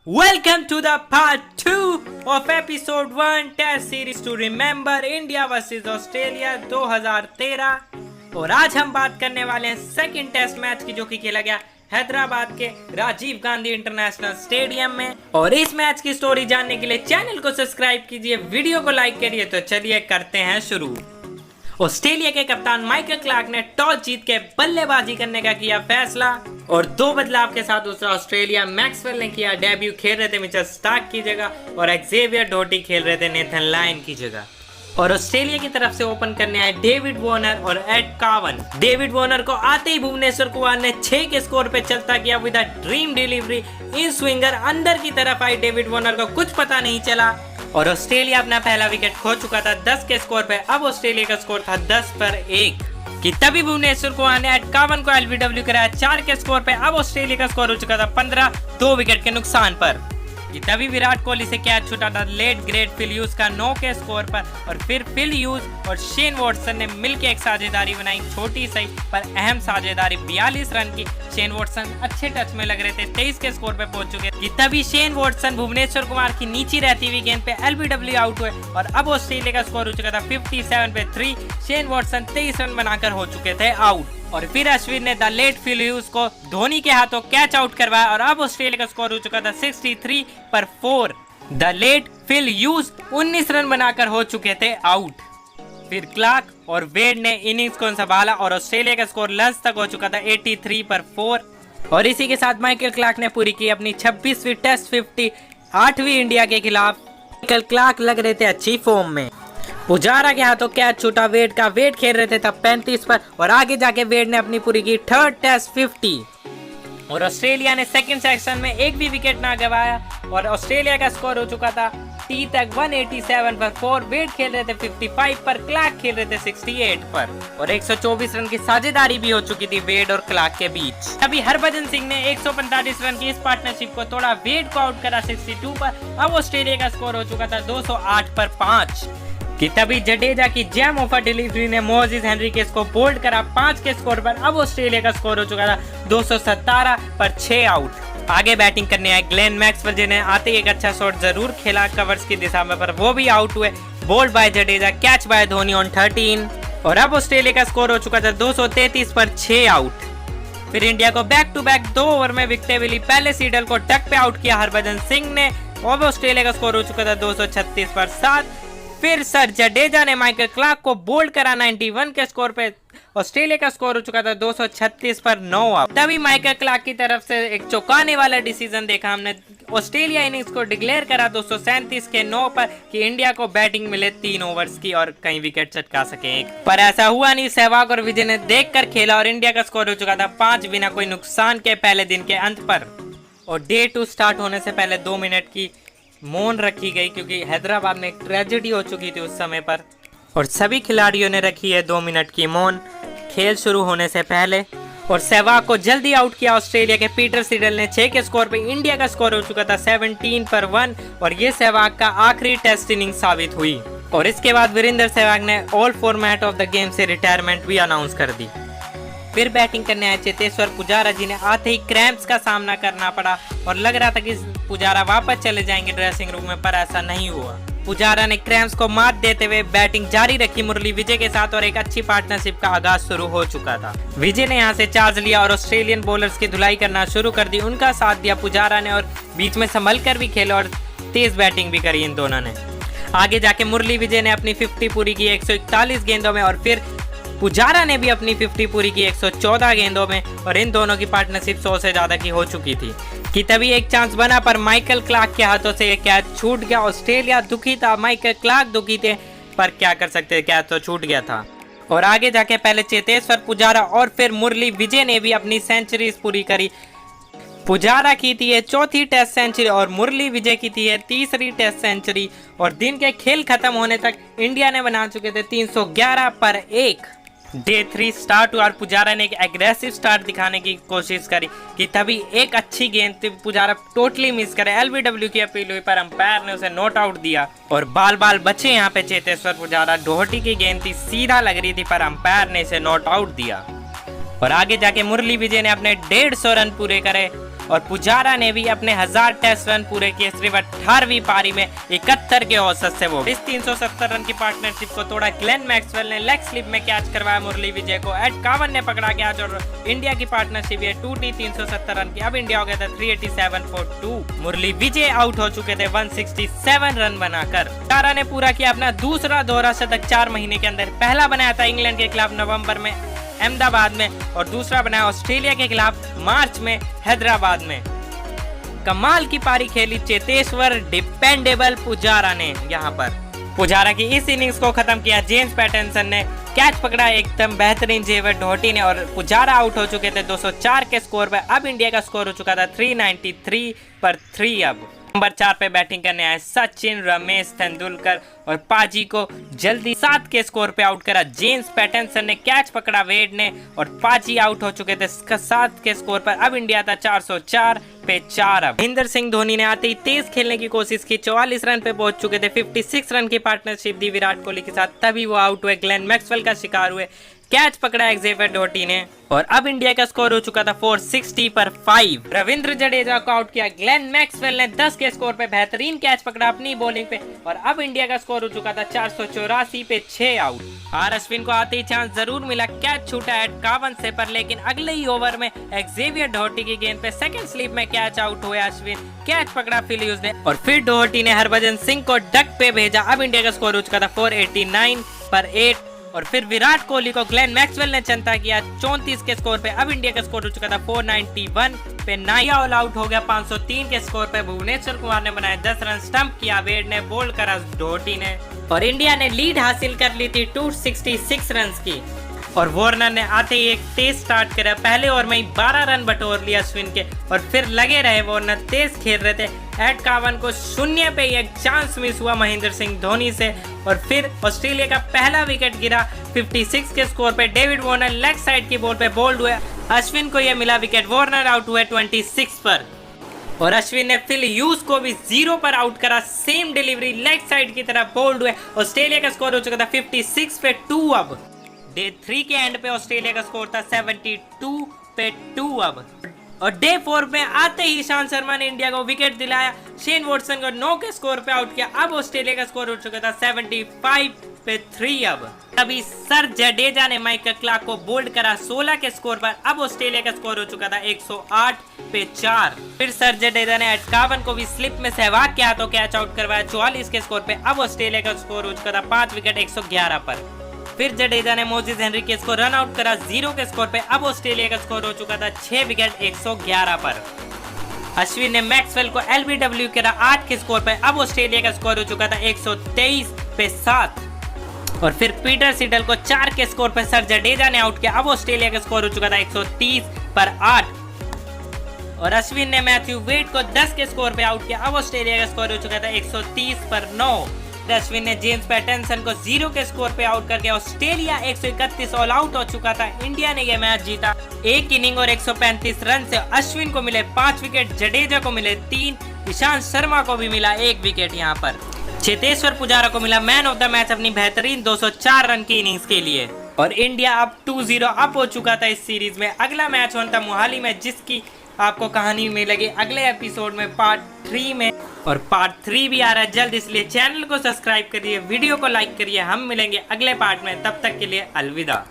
Welcome to the part 2 of episode 1 test series to remember India vs Australia 2013 और आज हम बात करने वाले हैं सेकंड टेस्ट मैच की जो कि खेला गया हैदराबाद के राजीव गांधी इंटरनेशनल स्टेडियम में। और इस मैच की स्टोरी जानने के लिए चैनल को सब्सक्राइब कीजिए, वीडियो को लाइक करिए। तो चलिए करते हैं शुरू। ऑस्ट्रेलिया के कप्तान माइकल क्लार्क ने टॉस जीत के बल्लेबाजी करने का किया फैसला और दो बदलाव के साथ दूसरा ऑस्ट्रेलिया मैक्सवेल ने किया डेब्यू। खेल रहे थे मिचेल स्टार्क की जगह और एक्जेवियर डोटी खेल रहे थे नेथन लायन की जगह। और ऑस्ट्रेलिया की तरफ से ओपन करने आए डेविड वॉर्नर और एड कावन। डेविड वॉर्नर को आते ही भुवनेश्वर कुमार ने 6 के स्कोर पे चलता किया with a dream delivery in swinger. अंदर की तरफ आई डेविड वॉर्नर को कुछ पता नहीं चला और ऑस्ट्रेलिया अपना पहला विकेट खो चुका था 10 के स्कोर पे। अब ऑस्ट्रेलिया का स्कोर था 10 पर 1 कि तभी भुवनेश्वर कुमार ने एड कावन को एलबीडब्ल्यू कराया 4 के स्कोर पे। अब ऑस्ट्रेलिया का स्कोर हो चुका था 15 2 विकेट के नुकसान पर कि तभी विराट कोहली से कैच छूटा था लेट ग्रेट फिल ह्यूज का 9 के स्कोर पर। और फिर फिल ह्यूज और शेन वॉटसन ने मिलकर एक साझेदारी बनाई, छोटी सही पर अहम साझेदारी 42 रन की। शेन वॉटसन अच्छे टच में लग रहे थे, 23 के स्कोर पे पहुंच चुके कि तभी शेन वॉटसन भुवनेश्वर कुमार की नीचे रहती हुई गेंद पे एलबीडब्ल्यू आउट हुए और अब ऑस्ट्रेलिया का स्कोर हो चुका था 57 पे 3। शेन वॉटसन 23 रन बनाकर हो चुके थे आउट और फिर अश्विन ने द लेट फिल ह्यूज को धोनी के हाथों कैच आउट करवाया और अब ऑस्ट्रेलिया का स्कोर हो चुका था 63 पर 4। The late Phil Hughes 19 run बनाकर हो चुके थे आउट। फिर क्लार्क और वेड ने इनिंग्स को संभाला और ऑस्ट्रेलिया का स्कोर लंच तक हो चुका था 83 पर 4। और इसी के साथ माइकल क्लार्क ने पूरी की अपनी 26वीं टेस्ट 50 8वीं इंडिया के खिलाफ। माइकल क्लार्क लग रहे थे अच्छी फॉर्म में। पुजारा के हाथों कैच छूटा वेड का। वेड खेल रहे थे तब 35 पर और आगे जाके वेड ने अपनी पूरी की थर्ड टेस्ट 50 और ऑस्ट्रेलिया ने सेकंड सेक्शन में एक भी विकेट ना गंवाया और ऑस्ट्रेलिया का स्कोर हो चुका था टी तक 187 पर 4। वेड खेल रहे थे 55 पर, क्लार्क खेल रहे थे 68 पर और 124 रन की साझेदारी भी हो चुकी थी वेड और क्लार्क के बीच। अभी हरभजन सिंह ने 145 रन की इस पार्टनरशिप को तोड़ा, वेड को आउट करा 62 पर। अब ऑस्ट्रेलिया का स्कोर हो चुका था 208 पर 5 कि तभी जडेजा की जैम ऑफर डिलीवरी ने मोजिस हेनरिकेस को बोल्ड करा 5 के स्कोर पर। अब ऑस्ट्रेलिया का स्कोर हो चुका था 217 पर 6 आउट। आगे बैटिंग करने आए ग्लेन मैक्सवेल जिन्हें आते ही एक अच्छा शॉट जरूर खेला कवर्स की दिशा में पर वो भी आउट हुए। Bowled by Jadeja, catch by Dhoni on 13 और अब ऑस्ट्रेलिया का स्कोर हो चुका था 233 पर 6 आउट। फिर इंडिया को बैक टू बैक 2 ओवर में विकते हुए पहले सीडल को टक पे आउट किया हरभजन सिंह ने। अब ऑस्ट्रेलिया का स्कोर हो चुका था 236 पर 7। फिर सर जडेजा ने माइकल क्लार्क को बोल्ड करा 91 के स्कोर पे। ऑस्ट्रेलिया का स्कोर हो चुका था 236 पर 9 आउट। तभी माइकल क्लार्क की तरफ से एक चौंकाने वाला डिसीजन देखा हमने। ऑस्ट्रेलिया इनिंग्स को डिक्लेयर करा 237 के 9 पर कि इंडिया को बैटिंग मिले 3 ओवर्स की और कई विकेट चटका सके एक। पर ऐसा हुआ नहीं। सहवाग और विजय ने देखकर खेला और इंडिया का स्कोर हो चुका था 5 बिना कोई नुकसान के पहले दिन के अंत पर। और डे 2 स्टार्ट होने से पहले 2 मिनट की मौन रखी गई क्योंकि हैदराबाद में एक ट्रेजेडी हो चुकी थी उस समय पर और सभी खिलाड़ियों ने रखी है 2 मिनट की मौन खेल शुरू होने से पहले। और सहवाग को जल्दी आउट किया ऑस्ट्रेलिया के पीटर सिडल ने 6 के स्कोर पे। इंडिया का स्कोर हो चुका था 17 पर 1 और ये सहवाग का आखिरी टेस्ट इनिंग साबित हुई। और इसके बाद वीरेंद्र सहवाग ने all format of the game से रिटायरमेंट भी अनाउंस कर दी। फिर बैटिंग करने आए चेतेश्वर पुजारा जी ने आते ही क्रैम्प्स का सामना करना पड़ा और लग रहा था कि पुजारा वापस चले जाएंगे ड्रेसिंग रूम में, पर ऐसा नहीं हुआ। पुजारा ने क्रैम्प्स को मात देते हुए बैटिंग जारी रखी मुरली विजय के साथ और एक अच्छी पार्टनरशिप का आगाज शुरू हो चुका था। विजय ने यहां से चार्ज लिया और ऑस्ट्रेलियन बॉलर्स की धुलाई करना शुरू कर दी। उनका साथ दिया पुजारा ने और बीच में संभल कर भी खेला और तेज बैटिंग भी करी इन दोनों ने। आगे जाके मुरली विजय ने अपनी 50 पूरी की 141 गेंदों में और फिर पुजारा ने भी अपनी 50 पूरी की 114 गेंदों में और इन दोनों की पार्टनरशिप 100 से ज्यादा की हो चुकी थी कि तभी एक चांस बना पर माइकल क्लार्क के हाथों से यह कैच छूट गया। ऑस्ट्रेलिया दुखी था, माइकल क्लार्क दुखी थे, पर क्या कर सकते, कैच तो छूट गया था। और आगे जाके पहले चेतेश्वर पुजारा और फिर मुरली विजय ने भी अपनी सेंचुरीज पूरी करी। पुजारा की थी ये 4थी टेस्ट सेंचुरी और मुरली विजय की थी ये 3री टेस्ट सेंचुरी। और दिन के खेल खत्म होने तक इंडिया ने बना चुके थे 311 पर 1। डे 3 स्टार्ट हुआ और पुजारा ने एक एग्रेसिव स्टार्ट दिखाने की कोशिश करी कि तभी एक अच्छी गेंद पुजारा टोटली मिस करे। एलबीडब्ल्यू की अपील हुई पर अंपायर ने उसे नॉट आउट दिया और बाल बाल बचे यहाँ पे चेतेश्वर पुजारा। डोहटी की गेंद थी, सीधा लग रही थी पर अंपायर ने इसे नॉट आउट दिया। और आगे जाके मुरली विजय ने अपने 150 रन पूरे करे और पुजारा ने भी अपने 1000 टेस्ट रन पूरे किए, सिर्फ 18वीं पारी में 71 के औसत से वो इस 370 रन की पार्टनरशिप को तोड़ा। ग्लेन मैक्सवेल ने लेग स्लिप में कैच करवाया मुरली विजय को, एड कावन ने पकड़ा कैच और इंडिया की पार्टनरशिप है 2T 370 रन की। अब इंडिया हो गया था 387 for 2। मुरली विजय आउट हो चुके थे 167 रन बनाकर। पुजारा ने पूरा किया अपना दूसरा दोहरा शतक 4 महीने के अंदर। पहला बनाया था इंग्लैंड के खिलाफ नवंबर में अहमदाबाद में और दूसरा बनाया ऑस्ट्रेलिया के खिलाफ मार्च में हैदराबाद में। कमाल की पारी खेली चेतेश्वर डिपेंडेबल पुजारा ने। यहाँ पर पुजारा की इस इनिंग्स को खत्म किया जेम्स पैटरसन ने, कैच पकड़ा एकदम बेहतरीन जेवर ढोटी ने और पुजारा आउट हो चुके थे 204 के स्कोर पर। अब इंडिया का स्कोर हो चुका था 393 पर 3। अब नंबर 4 पे बैटिंग करने आए सचिन, रमेश तेंदुलकर और पाजी को जल्दी 7 के स्कोर पे आउट करा। जेम्स पैटरसन ने कैच पकड़ा वेड ने और पाजी आउट हो चुके थे 7 के स्कोर पर। अब इंडिया था 404 पे 4। अब महेंद्र सिंह धोनी ने आते ही तेज खेलने की कोशिश की, 44 रन पे पहुंच चुके थे। 56 रन की पार्टनरशिप दी विराट कोहली के साथ, तभी वो आउट हुए। ग्लेन मैक्सवेल का शिकार हुए, कैच पकड़ा एक्जेवियर ढोटी ने और अब इंडिया का स्कोर हो चुका था 460 पर 5। रविंद्र जडेजा को आउट किया। ग्लेन मैक्सवेल ने 10 के स्कोर पे बेहतरीन कैच पकड़ा अपनी बॉलिंग पे और अब इंडिया का स्कोर हो चुका था 484 पे 6 आउट। आर अश्विन को आते ही चांस जरूर मिला, कैच छूटा एट 51 से पर, लेकिन अगले ही ओवर में एक्जेवियर ढोटी की गेंद पे सेकंड स्लिप में कैच आउट हुए अश्विन। कैच पकड़ा फिल ह्यूज ने और फिर ढोटी ने हरभजन सिंह को डक पे भेजा। अब इंडिया का स्कोर हो चुका था 489 पर 8 और फिर विराट कोहली को ग्लेन मैक्सवेल ने चंता किया 34 के स्कोर पे। अब इंडिया का स्कोर हो चुका था 491 पे 9। ऑल आउट हो गया 503 के स्कोर पे। भुवनेश्वर कुमार ने बनाए 10 रन, स्टंप किया वेड ने, बोल्ड करा ढोटी ने और इंडिया ने लीड हासिल कर ली थी 266 रन की। और वार्नर ने आते ही एक तेज स्टार्ट करा, पहले ओवर में ही 12 रन बटोर लिया अश्विन के और फिर लगे रहे। वार्नर तेज खेल रहे थे, एड कावन को 0 पे एक चांस मिस हुआ महेंद्र सिंह धोनी से और फिर ऑस्ट्रेलिया का पहला विकेट गिरा 56 के स्कोर पे। डेविड वार्नर लेग साइड की बॉल पे बोल्ड हुए, अश्विन को यह मिला विकेट। वार्नर आउट हुए 26 पर और अश्विन ने फिल ह्यूज को भी 0 पर आउट करा। सेम डिलीवरी लेग साइड की तरफ बोल्ड हुए। ऑस्ट्रेलिया का स्कोर हो चुका था 56 पे 2। अब डे 3 के एंड पे ऑस्ट्रेलिया का स्कोर था 72 पे 2। अब और डे 4 में आते ही ईशांत शर्मा ने इंडिया को विकेट दिलाया, शेन वॉटसन को 9 के स्कोर पे आउट किया। अब ऑस्ट्रेलिया का स्कोर हो चुका था 75 पे 3। अब तभी सर जडेजा ने माइकल क्लार्क को बोल्ड करा 16 के स्कोर पर। अब ऑस्ट्रेलिया का स्कोर हो चुका था 108 पे 4। फिर सर जडेजा ने अटकावन को भी स्लिप में सहवाग के हाथों कैच आउट करवाया 44 के स्कोर पे। अब ऑस्ट्रेलिया का स्कोर हो चुका था 5 विकेट 111 पर। फिर जडेजा ने मोजिस हेनरिकेस को रन आउट करा 0 के स्कोर पे। अब ऑस्ट्रेलिया का स्कोर हो चुका था 6 विकेट 111 पर। अश्विन ने मैक्सवेल को एलबीडब्ल्यू करा 8 के स्कोर पे। अब ऑस्ट्रेलिया का स्कोर हो चुका था 123 पे 7 और फिर पीटर सिडल को 4 के स्कोर पे सर जडेजा ने आउट किया। अब ऑस्ट्रेलिया का स्कोर हो चुका था 130 पर 8 और अश्विन ने मैथ्यू वेड को 10 के स्कोर पे आउट किया। अब ऑस्ट्रेलिया का स्कोर हो चुका था 130 पर 9। अश्विन ने जेम्स पैटरसन को 0 के स्कोर पे आउट करके ऑस्ट्रेलिया 131 ऑल आउट हो चुका था। इंडिया ने यह मैच जीता 1 इनिंग और 135 रन से। अश्विन को मिले 5 विकेट, जडेजा को मिले 3, ईशांत शर्मा को भी मिला 1 विकेट। यहाँ पर चेतेश्वर पुजारा को मिला मैन ऑफ द मैच अपनी बेहतरीन 204 रन की इनिंग्स के लिए और इंडिया अब 2-0 अप हो चुका था इस सीरीज में। अगला मैच होना था मोहाली में, जिसकी आपको कहानी मिलेगी अगले एपिसोड में पार्ट 3 में और पार्ट 3 भी आ रहा है जल्द, इसलिए चैनल को सब्सक्राइब करिए, वीडियो को लाइक करिए। हम मिलेंगे अगले पार्ट में, तब तक के लिए अलविदा।